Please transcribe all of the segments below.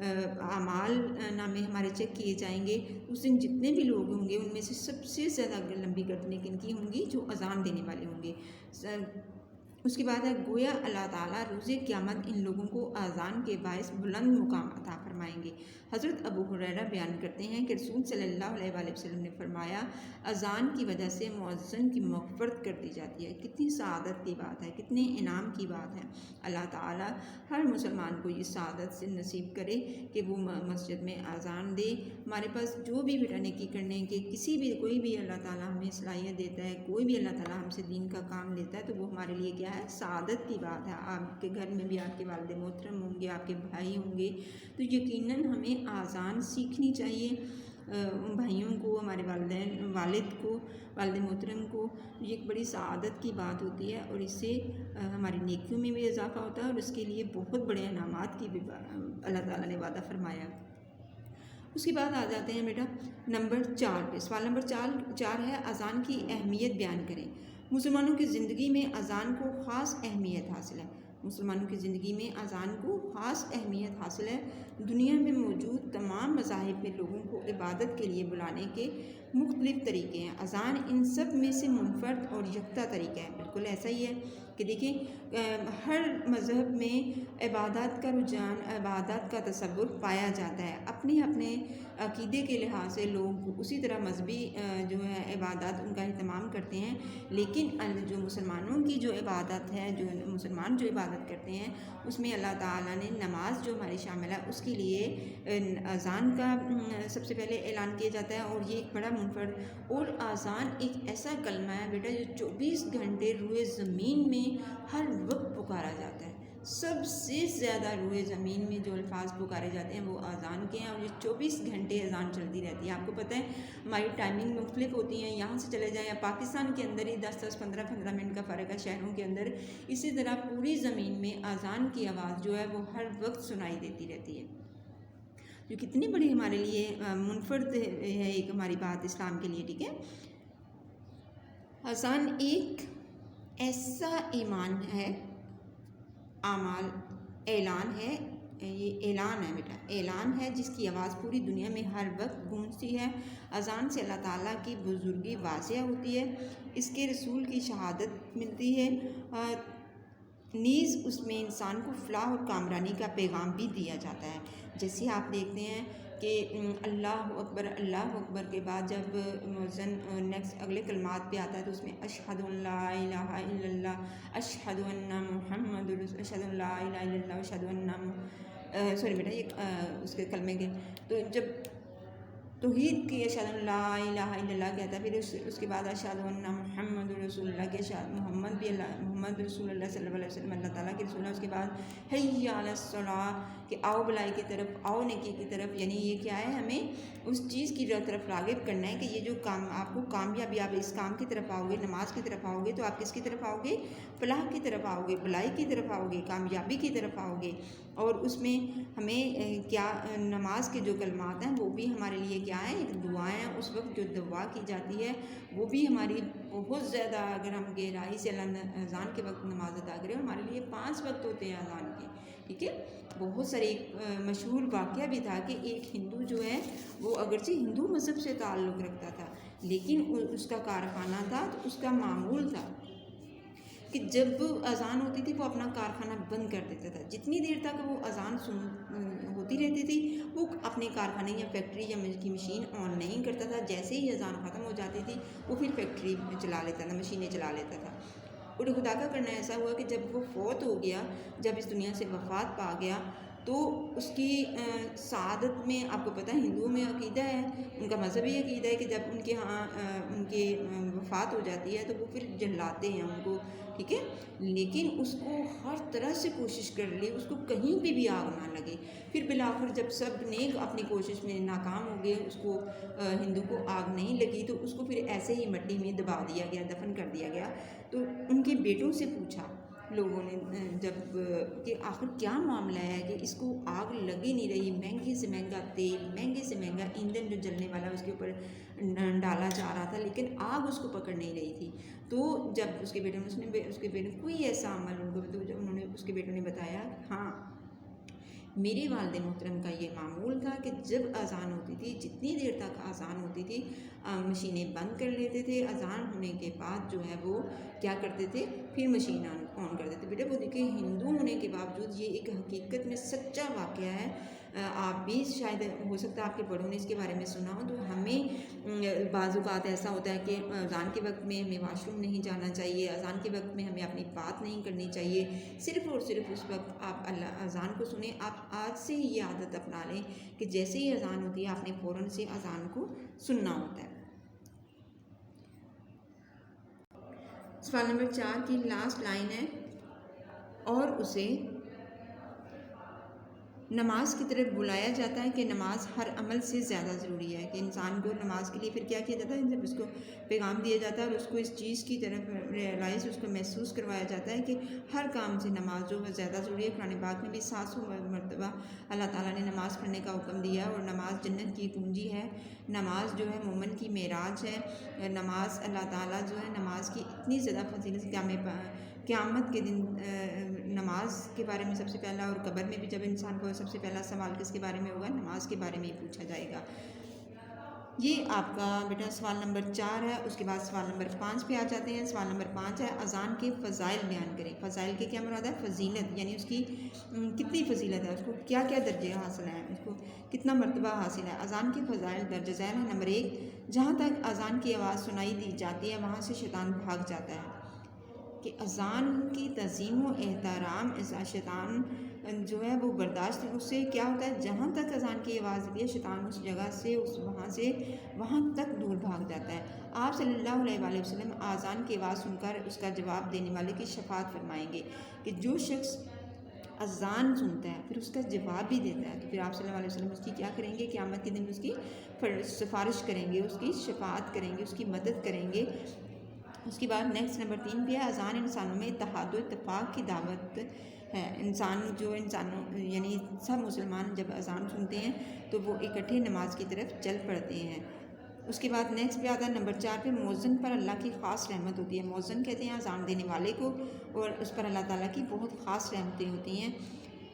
اعمال نامے ہمارے چیک کیے جائیں گے، اس دن جتنے بھی لوگ ہوں گے ان میں سے سب سے زیادہ لمبی گردنیں کن کی ہوں گی؟ جو اذان دینے والے ہوں گے۔ اس کے بعد ہے گویا اللہ تعالیٰ روز قیامت ان لوگوں کو اذان کے باعث بلند مقام عطا فرمائیں گے۔ حضرت ابو ہریرہ بیان کرتے ہیں کہ رسول صلی اللہ علیہ وآلہ وسلم نے فرمایا، اذان کی وجہ سے مؤذن کی مغفرت کر دی جاتی ہے۔ کتنی سعادت کی بات ہے، کتنے انعام کی بات ہے۔ اللہ تعالیٰ ہر مسلمان کو یہ سعادت سے نصیب کرے کہ وہ مسجد میں اذان دے۔ ہمارے پاس جو بھی بیٹا نیکی کرنے کے کوئی بھی اللہ تعالیٰ ہمیں صلاحیت دیتا ہے، کوئی بھی اللہ تعالیٰ ہم سے دین کا کام لیتا ہے تو وہ ہمارے لیے کیا ہے؟ سعادت کی بات ہے۔ آپ کے گھر میں بھی آپ کے والد محترم ہوں گے، آپ کے بھائی ہوں گے، تو یقیناً ہمیں اذان سیکھنی چاہیے۔ بھائیوں کو، ہمارے والد کو، والد محترم کو، یہ ایک بڑی سعادت کی بات ہوتی ہے اور اس سے ہماری نیکیوں میں بھی اضافہ ہوتا ہے اور اس کے لیے بہت بڑے انعامات کی بھی اللہ تعالیٰ نے وعدہ فرمایا۔ اس کے بعد آ جاتے ہیں بیٹا نمبر 4 پہ۔ سوال نمبر 4 ہے اذان کی اہمیت بیان کریں۔ مسلمانوں کی زندگی میں اذان کو خاص اہمیت حاصل ہے۔ مسلمانوں کی زندگی میں اذان کو خاص اہمیت حاصل ہے۔ دنیا میں موجود تمام مذاہب میں لوگوں کو عبادت کے لیے بلانے کے مختلف طریقے ہیں۔ اذان ان سب میں سے منفرد اور یکتا طریقہ ہے۔ بالکل ایسا ہی ہے کہ دیکھیں ہر مذہب میں عبادات کا رجحان، عبادات کا تصور پایا جاتا ہے۔ اپنے اپنے عقیدے کے لحاظ سے لوگ اسی طرح مذہبی جو ہے عبادات ان کا اہتمام کرتے ہیں، لیکن جو مسلمانوں کی جو عبادت ہے، جو مسلمان جو عبادت کرتے ہیں، اس میں اللہ تعالیٰ نے نماز جو ہماری شامل ہے اس کے لیے اذان کا سب سے پہلے اعلان کیا جاتا ہے اور یہ ایک بڑا منفرد اور اذان ایک ایسا کلمہ ہے بیٹا جو 24 گھنٹے روئے زمین میں ہر وقت پکارا جاتا ہے۔ سب سے زیادہ روئے زمین میں جو الفاظ پکارے جاتے ہیں وہ اذان کے ہیں اور یہ 24 گھنٹے اذان چلتی رہتی ہے۔ آپ کو پتہ ہے ہماری ٹائمنگ مختلف ہوتی ہیں، یہاں سے چلے جائیں یا پاکستان کے اندر ہی 10-10 15-15 منٹ کا فرق ہے شہروں کے اندر، اسی طرح پوری زمین میں اذان کی آواز جو ہے وہ ہر وقت سنائی دیتی رہتی ہے، جو کتنی بڑی ہمارے لیے منفرد ہے ایک ہماری بات اسلام کے لیے، ٹھیک ہے۔ اذان ایک ایسا ایمان ہے، اعلان ہے، یہ اعلان ہے بیٹا، اعلان ہے جس کی آواز پوری دنیا میں ہر وقت گونجتی ہے۔ اذان سے اللہ تعالیٰ کی بزرگی واضح ہوتی ہے، اس کے رسول کی شہادت ملتی ہے، نیز اس میں انسان کو فلاح اور کامرانی کا پیغام بھی دیا جاتا ہے۔ جیسے آپ دیکھتے ہیں کہ اللہ اکبر کے بعد جب مؤذن نیکسٹ اگلے کلمات پہ آتا ہے تو اس میں اشہد ان لا الہ الا اللہ، اشہد ان محمد اشہد ان لا الہ الا اللہ، اشہد ان سوری بیٹا یہ اس کے کلمے کے تو جب توحید کی اشہد ان لا الہ الا اللہ کہتا ہے، پھر اس کے بعد اشہد ان محمد رسول اللہ کے محمد رسول اللہ صلی اللہ علیہ وسلم اللہ تعالیٰ کے رسول ہے۔ اس کے بعد حی علی الصلاۃ کہ آؤ بلائی کی طرف، آؤ نیکی کی طرف، یعنی یہ کیا ہے، ہمیں اس چیز کی طرف راغب کرنا ہے کہ یہ جو کام آپ کو کامیابی، آپ اس کام کی طرف آؤ گے، نماز کی طرف آؤ گے تو آپ کس کی طرف آؤ گے؟ فلاح کی طرف آؤ گے، بلائی کی طرف آؤ گے، کامیابی کی طرف آؤ گے۔ اور اس میں ہمیں کیا نماز کے جو کلمات ہیں وہ بھی ہمارے لیے کیا ہے، ایک دعائیں ہیں۔ اس وقت جو دعا کی جاتی ہے وہ بھی ہماری بہت زیادہ، اگر ہم گہرائی سے اذان کے وقت نماز ادا کریں، ہمارے لیے 5 وقت ہوتے ہیں اذان کے، ٹھیک ہے۔ بہت سارے ایک مشہور واقعہ بھی تھا کہ ایک ہندو جو ہے وہ اگرچہ ہندو مذہب سے تعلق رکھتا تھا لیکن اس کا کارخانہ تھا، تو اس کا معمول تھا کہ جب اذان ہوتی تھی وہ اپنا کارخانہ بند کر دیتا تھا، جتنی دیر تک وہ اذان ہوتی رہتی تھی وہ اپنے کارخانے یا فیکٹری یا کی مشین آن نہیں کرتا تھا۔ جیسے ہی اذان ختم ہو جاتی تھی وہ پھر فیکٹری چلا لیتا تھا، مشینیں چلا لیتا تھا۔ اور خدا کا کرنا ایسا ہوا کہ جب وہ فوت ہو گیا، جب اس دنیا سے وفات پا گیا، تو اس کی سعادت میں آپ کو پتہ ہے ہندوؤں میں عقیدہ ہے، ان کا مذہبی عقیدہ ہے کہ جب ان کے ہاں ان کے وفات ہو جاتی ہے تو وہ پھر جلاتے ہیں ان کو، ٹھیک ہے۔ لیکن اس کو ہر طرح سے کوشش کر لی، اس کو کہیں پہ بھی آگ نہ لگے۔ پھر بالآخر جب سب نے اپنی کوشش میں ناکام ہو گئے، اس کو ہندو کو آگ نہیں لگی تو اس کو پھر ایسے ہی مٹی میں دبا دیا گیا، دفن کر دیا گیا۔ تو ان کے بیٹوں سے پوچھا لوگوں نے جب کہ آخر کیا معاملہ ہے کہ اس کو آگ لگ ہی نہیں رہی، مہنگے سے مہنگا تیل، مہنگے سے مہنگا ایندھن جو جلنے والا اس کے اوپر ڈالا جا رہا تھا لیکن آگ اس کو پکڑ نہیں رہی تھی۔ تو جب اس کے بیٹے نے کوئی ایسا عمل ان کو، تو جب انہوں نے اس کے بیٹوں نے بتایا ہاں میرے والد محترم کا یہ معمول تھا کہ جب اذان ہوتی تھی، جتنی دیر تک اذان ہوتی تھی مشینیں بند کر لیتے تھے، اذان ہونے کے بعد جو ہے وہ کیا کرتے تھے، پھر مشین آن کر دیتے. بیٹا وہ دیکھیں ہندو ہونے کے باوجود یہ ایک حقیقت میں سچا واقعہ ہے. آپ بھی شاید ہو سکتا ہے آپ کے بڑوں نے اس کے بارے میں سنا ہو. تو ہمیں بعض اوقات ایسا ہوتا ہے کہ اذان کے وقت میں ہمیں واش روم نہیں جانا چاہیے، اذان کے وقت میں ہمیں اپنی بات نہیں کرنی چاہیے، صرف اور صرف اس وقت آپ اللہ اذان کو سنیں. آپ آج سے ہی یہ عادت اپنا لیں کہ جیسے ہی اذان ہوتی ہے آپ نے فوراً سے اذان کو سننا ہوتا ہے. سوال نمبر 4 کی لاسٹ لائن ہے، اور اسے نماز کی طرف بلایا جاتا ہے کہ نماز ہر عمل سے زیادہ ضروری ہے. کہ انسان کو نماز کے لیے پھر کیا کیا جاتا ہے، جب اس کو پیغام دیا جاتا ہے اور اس کو اس چیز کی طرف ریئلائز، اس کو محسوس کروایا جاتا ہے کہ ہر کام سے نماز جو ہے زیادہ ضروری ہے. قرآن پاک میں بھی 700 مرتبہ اللہ تعالیٰ نے نماز پڑھنے کا حکم دیا، اور نماز جنت کی کنجی ہے. نماز جو ہے مومن کی معراج ہے. نماز اللہ تعالیٰ جو ہے نماز کی اتنی زیادہ فضیلت قیامت کے دن نماز کے بارے میں سب سے پہلا، اور قبر میں بھی جب انسان کو سب سے پہلا سوال کس کے بارے میں ہوگا، نماز کے بارے میں ہی پوچھا جائے گا. یہ آپ کا بیٹا سوال نمبر 4 ہے. اس کے بعد سوال نمبر 5 پہ آ جاتے ہیں. سوال نمبر 5 ہے اذان کے فضائل بیان کریں. فضائل کے کیا مراد ہے، فضیلت، یعنی اس کی کتنی فضیلت ہے، اس کو کیا کیا درجے حاصل ہیں، اس کو کتنا مرتبہ حاصل ہے. اذان کے فضائل درج ذیل ہے. نمبر 1، جہاں تک اذان کی آواز سنائی دی جاتی ہے وہاں سے شیطان بھاگ جاتا ہے. کہ اذان کی تعظیم و احترام شیطان جو ہے وہ برداشت، اس سے کیا ہوتا ہے، جہاں تک اذان کی آواز ہوتی ہے شیطان اس جگہ سے وہاں تک دور بھاگ جاتا ہے. آپ صلی اللہ علیہ وآلہ وسلم اذان کی آواز سن کر اس کا جواب دینے والے کی شفاعت فرمائیں گے. کہ جو شخص اذان سنتا ہے پھر اس کا جواب بھی دیتا ہے، تو پھر آپ صلی اللہ علیہ وسلم اس کی کیا کریں گے، قیامت کے دن اس کی سفارش کریں گے، اس کی شفاعت کریں گے، اس کی مدد کریں گے. اس کے بعد نیکسٹ نمبر 3 پہ ہے اذان انسانوں میں اتحاد و اتفاق کی دعوت ہے. انسانوں یعنی سب مسلمان جب اذان سنتے ہیں تو وہ اکٹھے نماز کی طرف چل پڑتے ہیں. اس کے بعد نیکسٹ پہ آتا ہے نمبر 4 پہ مؤذن پر اللہ کی خاص رحمت ہوتی ہے. مؤذن کہتے ہیں اذان دینے والے کو، اور اس پر اللہ تعالیٰ کی بہت خاص رحمتیں ہوتی ہیں.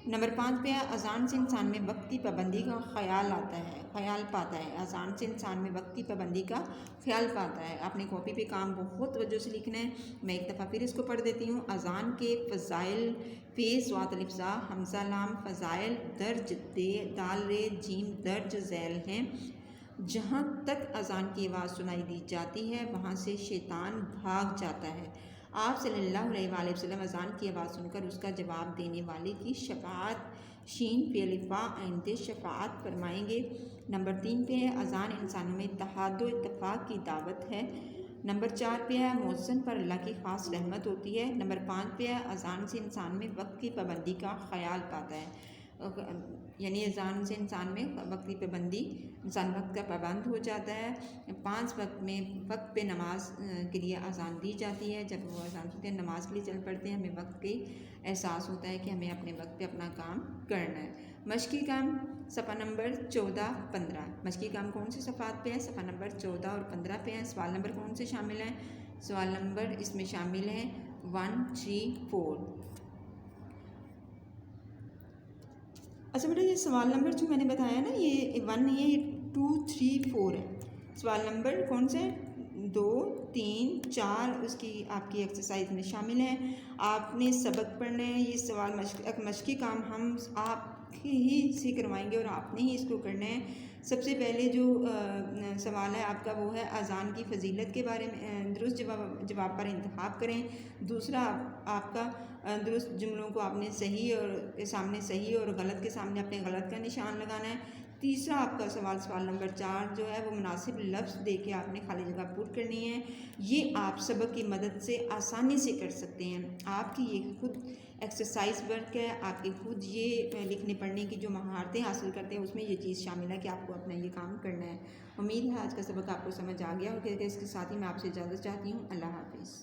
نمبر 5 پہ ہے اذان سے انسان میں وقت کی پابندی کا خیال پاتا ہے. اذان سے انسان میں وقت کی پابندی کا خیال پاتا ہے. اپنی کاپی پہ کام بہت توجہ سے لکھنا ہے. میں ایک دفعہ پھر اس کو پڑھ دیتی ہوں. اذان کے فضائل، فیض ضاد الف ظا حمزہ لام، فضائل درج دال ر جیم درج ذیل ہیں. جہاں تک اذان کی آواز سنائی دی جاتی ہے وہاں سے شیطان بھاگ جاتا ہے. آپ صلی اللہ علیہ وآلہ وسلم اذان کی آواز سن کر اس کا جواب دینے والے کی شفاعت شین فی الفا آئندہ شفاعت فرمائیں گے. نمبر 3 پہ ہے اذان انسانوں میں اتحاد و اتفاق کی دعوت ہے. نمبر 4 پہ ہے مؤذن پر اللہ کی خاص رحمت ہوتی ہے. نمبر 5 پہ ہے اذان سے انسان میں وقت کی پابندی کا خیال پاتا ہے. یعنی اذان سے انسان میں وقت کی پابندی، انسان وقت کا پابند ہو جاتا ہے. 5 وقت میں وقت پہ نماز کے لیے اذان دی جاتی ہے. جب وہ اذان سنتے ہیں نماز کے لیے چل پڑتے ہیں، ہمیں وقت کے احساس ہوتا ہے کہ ہمیں اپنے وقت پہ اپنا کام کرنا ہے. مشقی کام صفحہ نمبر 14-15. مشقی کام کون سے صفحات پہ ہے، صفحہ نمبر 14 اور 15 پہ ہیں. سوال نمبر کون سے شامل ہیں، سوال نمبر اس میں شامل ہیں 1, 3, 4. اچھا بیٹا یہ سوال نمبر جو میں نے بتایا نا، یہ 1 نہیں ہے، یہ 2, 3, 4 ہے. سوال نمبر کون سے 2, 3, 4 اس کی آپ کی ایکسرسائز میں شامل ہیں. آپ نے سبق پڑھنا ہے. یہ سوال مشقی کام ہم آپ ہی سے کروائیں گے اور آپ نے ہی اس کو کرنا ہے. سب سے پہلے جو سوال ہے آپ کا وہ ہے اذان کی فضیلت کے بارے میں درست جواب پر انتخاب کریں. دوسرا آپ کا درست جملوں کو آپ نے صحیح اور کے سامنے صحیح اور غلط کے سامنے اپنے غلط کا نشان لگانا ہے. تیسرا آپ کا سوال نمبر 4 جو ہے وہ مناسب لفظ دے کے آپ نے خالی جگہ پور کرنی ہے. یہ آپ سبق کی مدد سے آسانی سے کر سکتے ہیں. آپ کی یہ خود ایکسرسائز ورک ہے. آپ کی خود یہ لکھنے پڑھنے کی جو مہارتیں حاصل کرتے ہیں اس میں یہ چیز شامل ہے کہ آپ کو اپنا یہ کام کرنا ہے. امید ہے آج کا سبق آپ کو سمجھ آ گیا اور اس کے ساتھ ہی میں آپ سے اجازت چاہتی ہوں. اللہ حافظ.